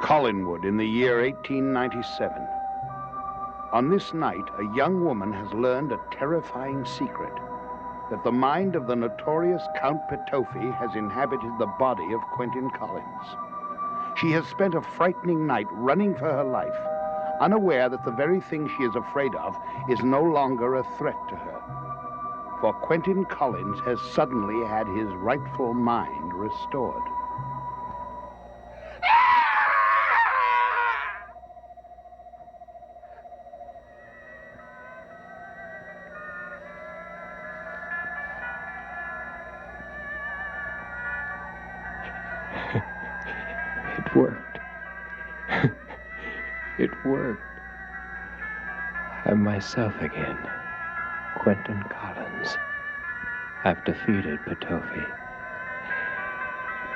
Collinwood in the year 1897. On this night, a young woman has learned a terrifying secret, that the mind of the notorious Count Petofi has inhabited the body of Quentin Collins. She has spent a frightening night running for her life, unaware that the very thing she is afraid of is no longer a threat to her. For Quentin Collins has suddenly had his rightful mind restored. It worked. It worked. I'm myself again. Quentin Collins. I've defeated Petofi.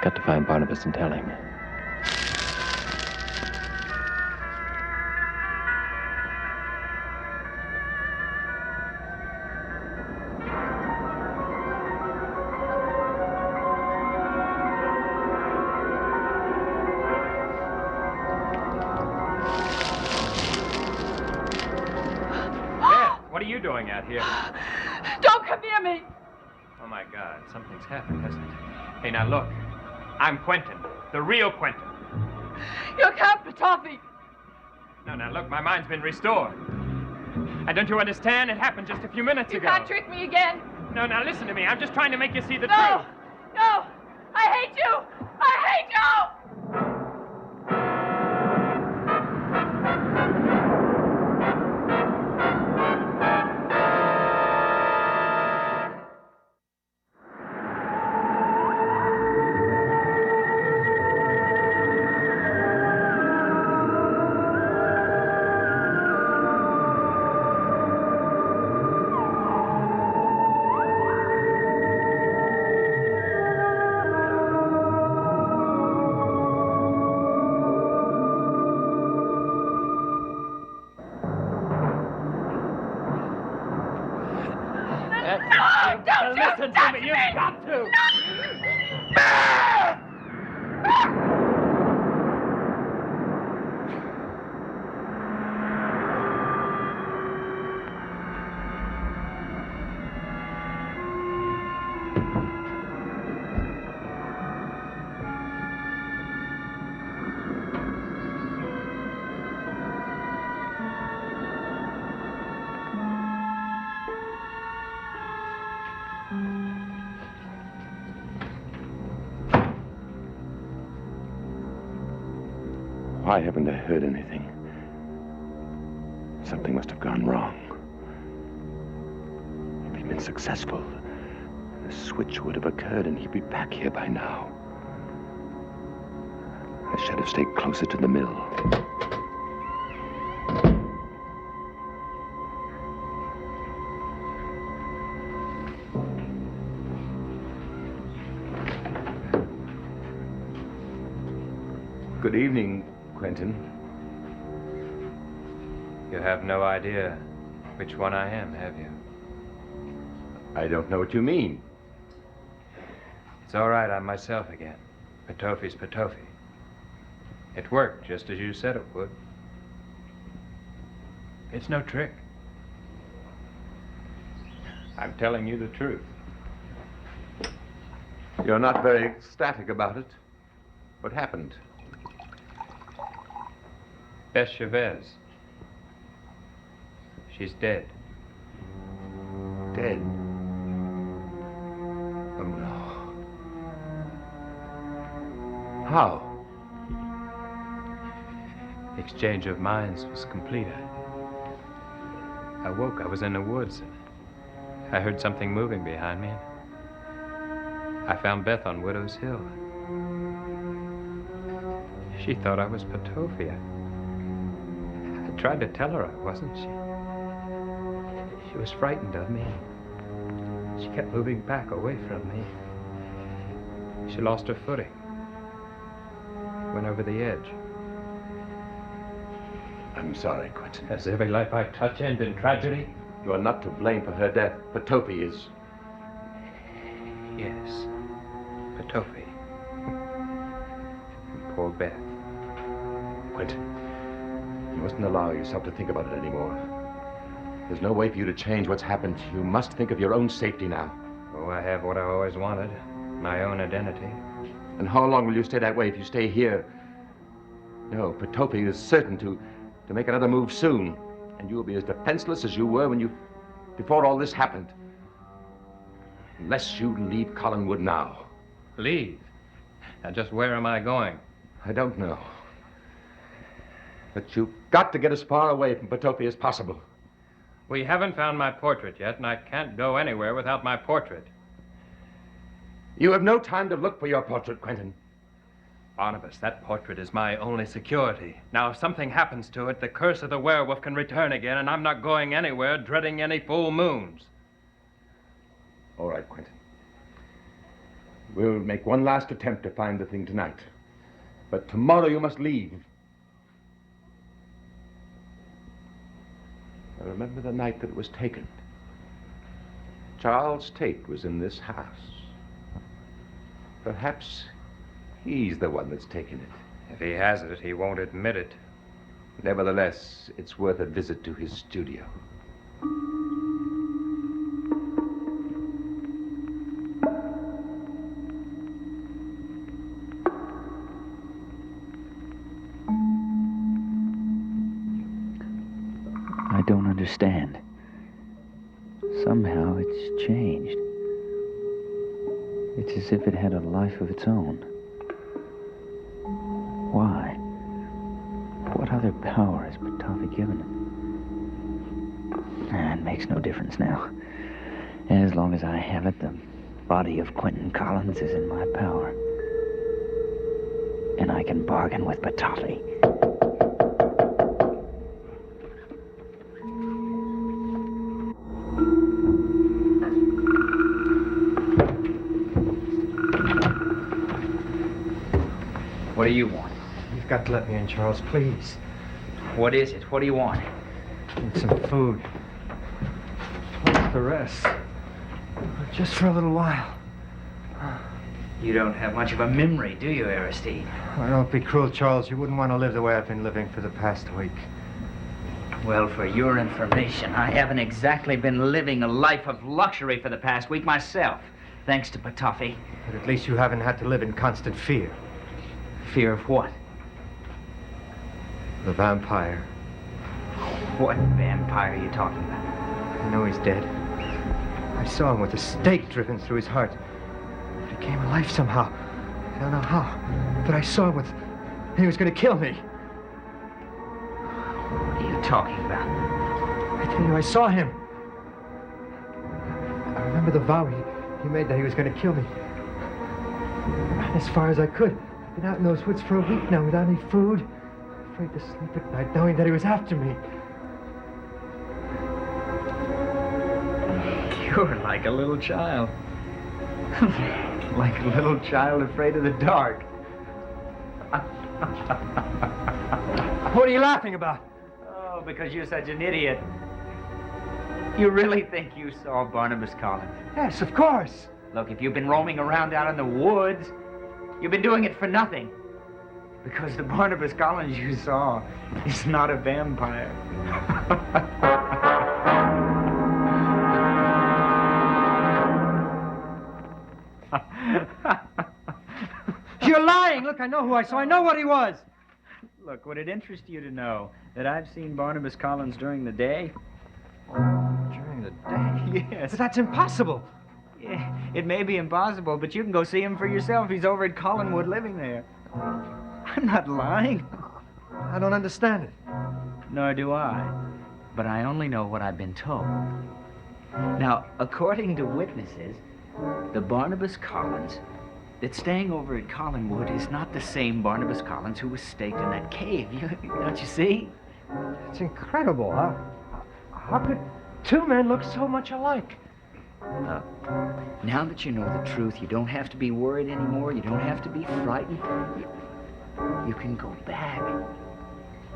Got to find Barnabas and tell him. What are you doing out here? Don't come near me! Oh, my God. Something's happened, hasn't it? Hey, now look. I'm Quentin. The real Quentin. You're Count Petofi. Now, look. My mind's been restored. And don't you understand? It happened just a few minutes ago. You can't trick me again. No, now listen to me. I'm just trying to make you see the No! truth. No! I hate you! I hate you! Listen to me. You've got to. Why haven't I heard anything? Something must have gone wrong. If he'd been successful, the switch would have occurred and he'd be back here by now. I should have stayed closer to the mill. Good evening, Quentin. You have no idea which one I am, have you? I don't know what you mean. It's all right. I'm myself again. Petofi's Petofi. It worked just as you said it would. It's no trick. I'm telling you the truth. You're not very ecstatic about it. What happened? Bess Chavez. She's dead. Dead? Oh, no. How? The exchange of minds was complete. I woke. I was in the woods. I heard something moving behind me. I found Beth on Widow's Hill. She thought I was Petofi. I tried to tell her I wasn't. She was frightened of me. She kept moving back away from me. She lost her footing. Went over the edge. I'm sorry, Quentin. Has every life I touch end in tragedy? You are not to blame for her death. Petofi is. Yes. Petofi. And poor Beth. Quentin. You mustn't allow yourself to think about it anymore. There's no way for you to change what's happened. You must think of your own safety now. Oh, I have what I always wanted. My own identity. And how long will you stay that way if you stay here? No, Petofi is certain to make another move soon. And you will be as defenseless as you were before all this happened. Unless you leave Collinwood now. Leave? Now, just where am I going? I don't know. But you've got to get as far away from Petofi as possible. We haven't found my portrait yet, and I can't go anywhere without my portrait. You have no time to look for your portrait, Quentin. Barnabas, that portrait is my only security. Now, if something happens to it, the curse of the werewolf can return again, and I'm not going anywhere dreading any full moons. All right, Quentin. We'll make one last attempt to find the thing tonight. But tomorrow you must leave. I remember the night that it was taken. Charles Tate was in this house. Perhaps he's the one that's taken it. If he has it, he won't admit it. Nevertheless, it's worth a visit to his studio. I don't understand. Somehow it's changed. It's as if it had a life of its own. Why? What other power has Petofi given it? It makes no difference now. As long as I have it, the body of Quentin Collins is in my power. And I can bargain with Petofi. What do you want? You've got to let me in, Charles, please. What is it? What do you want? I need some food. What's the rest? Just for a little while. You don't have much of a memory, do you, Aristide? Oh, don't be cruel, Charles. You wouldn't want to live the way I've been living for the past week. Well, for your information, I haven't exactly been living a life of luxury for the past week myself, thanks to Petofi. But at least you haven't had to live in constant fear. Fear of what? The vampire. What vampire are you talking about? I know he's dead. I saw him with a stake driven through his heart. But he came alive somehow. I don't know how. But I saw him with... He was going to kill me. What are you talking about? I tell you, I saw him. I remember the vow he made that he was going to kill me. I ran as far as I could. I've been out in those woods for a week now without any food. Afraid to sleep at night, knowing that he was after me. You're like a little child. Like a little child afraid of the dark. What are you laughing about? Oh, because you're such an idiot. You really think you saw Barnabas Collins? Yes, of course. Look, if you've been roaming around out in the woods, you've been doing it for nothing. Because the Barnabas Collins you saw is not a vampire. You're lying. Look, I know who I saw. I know what he was. Look, would it interest you to know that I've seen Barnabas Collins during the day? During the day? Yes. But that's impossible. Yeah, it may be impossible, but you can go see him for yourself. He's over at Collinwood living there. I'm not lying. I don't understand it. Nor do I. But I only know what I've been told. Now, according to witnesses, the Barnabas Collins that's staying over at Collinwood is not the same Barnabas Collins who was staked in that cave. Don't you see? It's incredible, huh? How could two men look so much alike? Now that you know the truth, you don't have to be worried anymore. You don't have to be frightened. You can go back.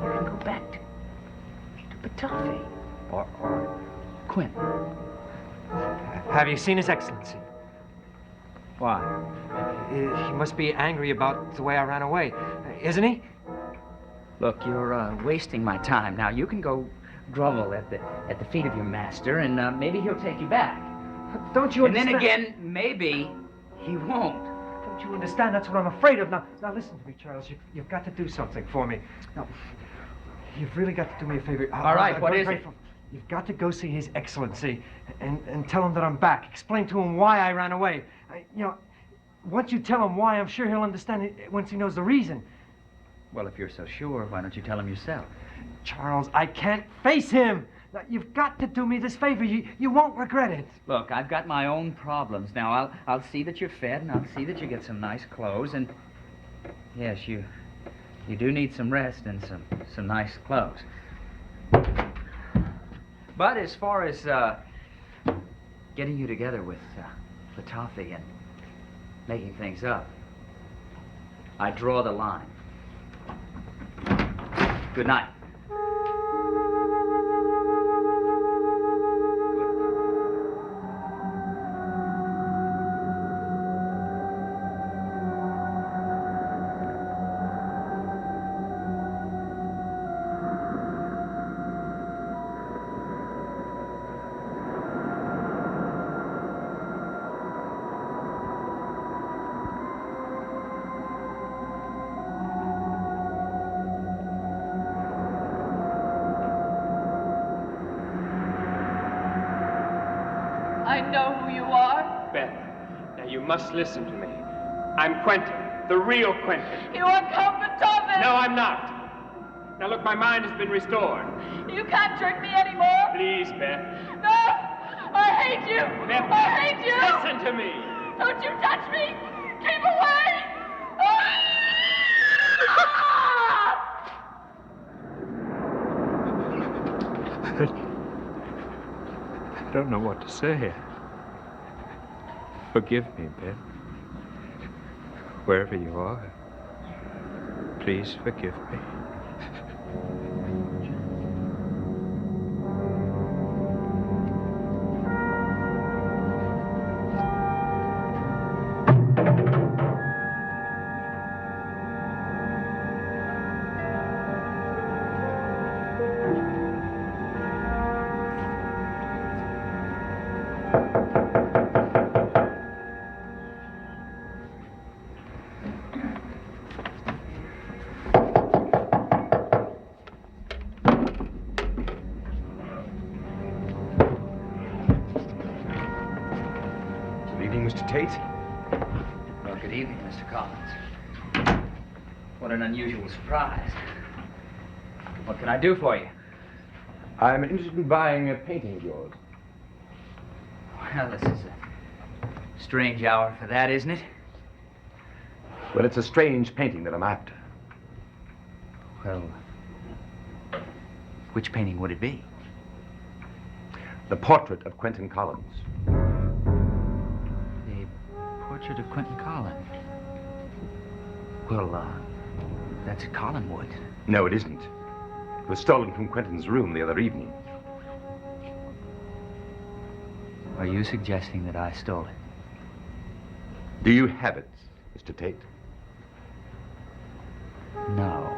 You can go back to Petofi or Quentin. Have you seen His Excellency? Why? He must be angry about the way I ran away, isn't he? Look, you're wasting my time. Now, you can go grovel at the feet of your master, and maybe he'll take you back. Don't you And then understand? again, maybe he won't. Don't you understand? That's what I'm afraid of. Now listen to me, Charles. You've got to do something for me. Now, you've really got to do me a favor. All right, I'm what very is it? grateful. You've got to go see His Excellency and tell him that I'm back. Explain to him why I ran away. Once you tell him why, I'm sure he'll understand it once he knows the reason. Well, if you're so sure, why don't you tell him yourself? Charles, I can't face him. Now, you've got to do me this favor. You won't regret it. Look, I've got my own problems. Now, I'll see that you're fed, and I'll see that you get some nice clothes, and... Yes, you do need some rest and some nice clothes. But as far as, getting you together with, Petofi and making things up, I draw the line. Good night. I know who you are. Beth, now you must listen to me. I'm Quentin, the real Quentin. You are Count Beethoven. No, I'm not. Now look, my mind has been restored. You can't trick me anymore. Please, Beth. No! I hate you! Beth, I hate you! listen to me. Don't you touch me! Keep away! I don't know what to say. Forgive me, Beth. Wherever you are, please forgive me. Mr. Tate? Well, good evening, Mr. Collins. What an unusual surprise. What can I do for you? I'm interested in buying a painting of yours. Well, this is a strange hour for that, isn't it? Well, it's a strange painting that I'm after. Well, which painting would it be? The portrait of Quentin Collins. Portrait of Quentin Collins. Well, that's at Collinwood. No, it isn't. It was stolen from Quentin's room the other evening. Are you suggesting that I stole it? Do you have it, Mr. Tate? No.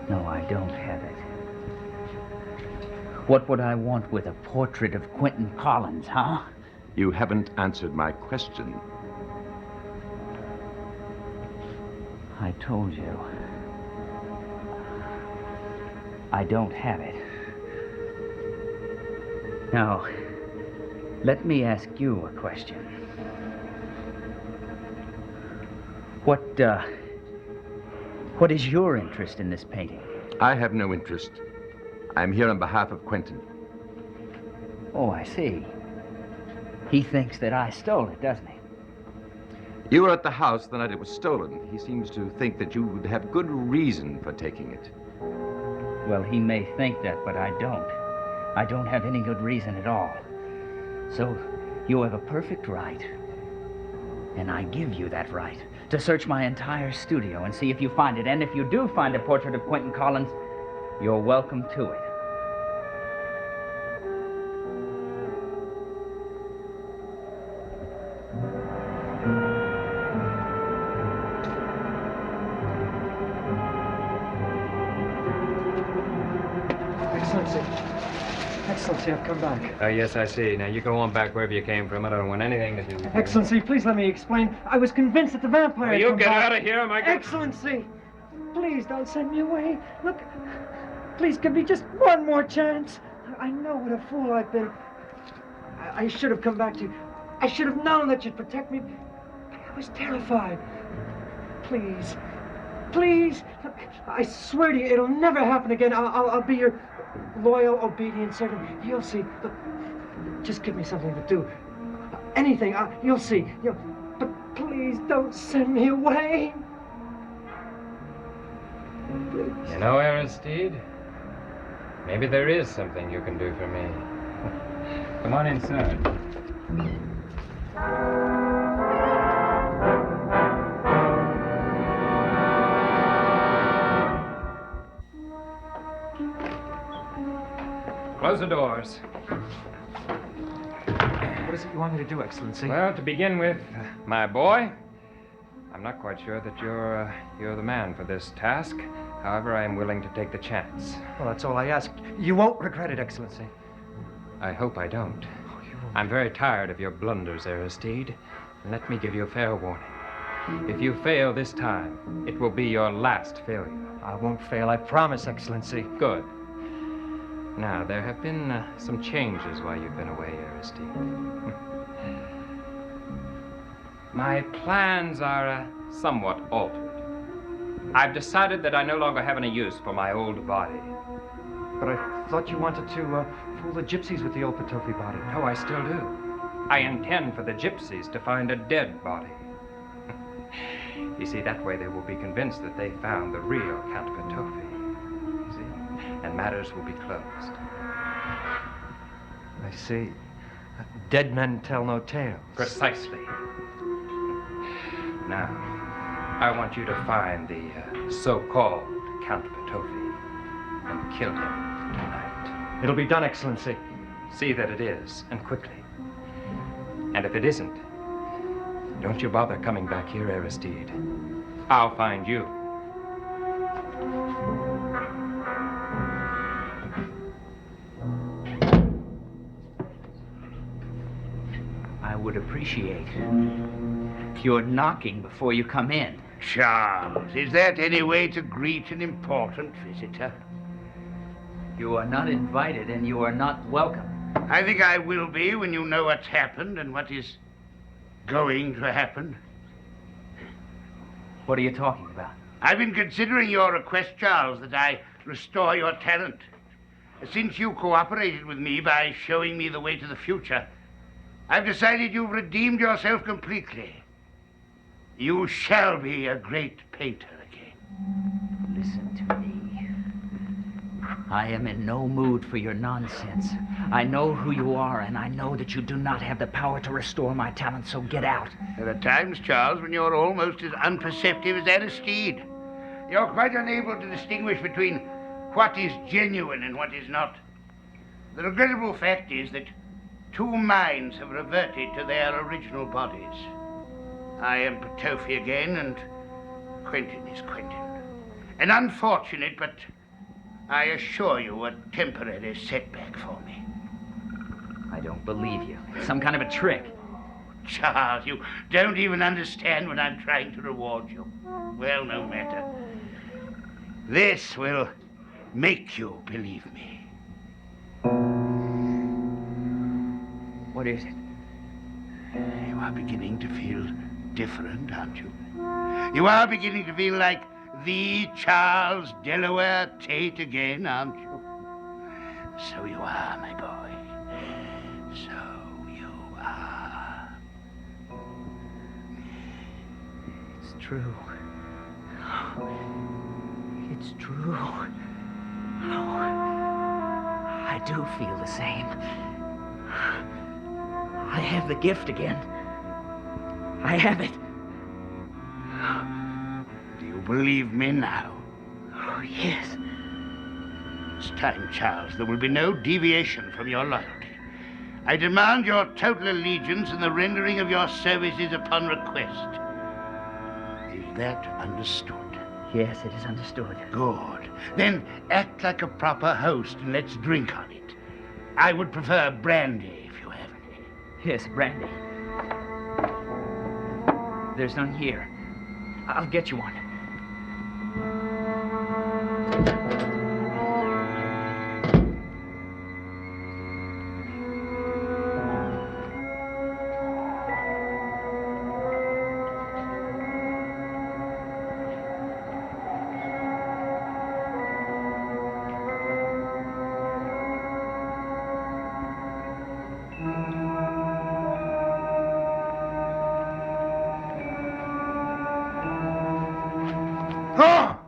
No, I don't have it. What would I want with a portrait of Quentin Collins, huh? You haven't answered my question. I told you. I don't have it. Now, let me ask you a question. What is your interest in this painting? I have no interest. I'm here on behalf of Quentin. Oh, I see. He thinks that I stole it, doesn't he? You were at the house the night it was stolen. He seems to think that you would have good reason for taking it. Well, he may think that, but I don't. I don't have any good reason at all. So, you have a perfect right, and I give you that right, to search my entire studio and see if you find it. And if you do find a portrait of Quentin Collins, you're welcome to it. Excellency, I've come back. Oh, yes, I see. Now, you go on back wherever you came from. I don't want anything to do with it. Excellency, please let me explain. I was convinced that the vampire Will had you come get back. out of here, my God? Excellency, please don't send me away. Look, please give me just one more chance. I know what a fool I've been. I should have come back to you. I should have known that you'd protect me. I was terrified. Please, please. I swear to you, it'll never happen again. I'll be your loyal, obedient servant. You'll see. Look, just give me something to do. Anything. You'll see. But please don't send me away. Please. You know, Aristide, maybe there is something you can do for me. Come on inside. Close the doors. What is it you want me to do, Excellency? Well, to begin with, my boy, I'm not quite sure that you're the man for this task. However, I am willing to take the chance. Well, that's all I ask. You won't regret it, Excellency. I hope I don't. I'm very tired of your blunders, Aristide. And let me give you a fair warning. If you fail this time, it will be your last failure. I won't fail, I promise, Excellency. Good. Now, there have been some changes while you've been away, Aristide. My plans are somewhat altered. I've decided that I no longer have any use for my old body. But I thought you wanted to fool the gypsies with the old Petofi body. Oh, I still do. I intend for the gypsies to find a dead body. You see, that way they will be convinced that they found the real Count Petofi. You see? And matters will be closed. I see. Dead men tell no tales. Precisely. Now, I want you to find the so-called Count Petofi and kill him tonight. It'll be done, Excellency. See that it is, and quickly. And if it isn't, don't you bother coming back here, Aristide. I'll find you. I would appreciate your knocking before you come in. Charles, is that any way to greet an important visitor? You are not invited and you are not welcome. I think I will be when you know what's happened and what is going to happen. What are you talking about? I've been considering your request, Charles, that I restore your talent. Since you cooperated with me by showing me the way to the future, I've decided you've redeemed yourself completely. You shall be a great painter again. Listen to me. I am in no mood for your nonsense. I know who you are, and I know that you do not have the power to restore my talent, so get out. There are times, Charles, when you're almost as unperceptive as Aristide. You're quite unable to distinguish between what is genuine and what is not. The regrettable fact is that two minds have reverted to their original bodies. I am Petofi again, and Quentin is Quentin. An unfortunate, but I assure you, a temporary setback for me. I don't believe you. It's some kind of a trick. Charles, you don't even understand what I'm trying to reward you. Well, no matter. This will make you believe me. What is it? You are beginning to feel different, aren't you? You are beginning to feel like the Charles Delaware Tate again, aren't you? So you are, my boy. So you are. It's true. It's true. Oh, I do feel the same. I have the gift again. I have it. Do you believe me now? Oh, yes. It's time, Charles. There will be no deviation from your loyalty. I demand your total allegiance and the rendering of your services upon request. Is that understood? Yes, it is understood. Good. Then act like a proper host and let's drink on it. I would prefer brandy, if you have any. Yes, brandy. There's none here. I'll get you one. Oh!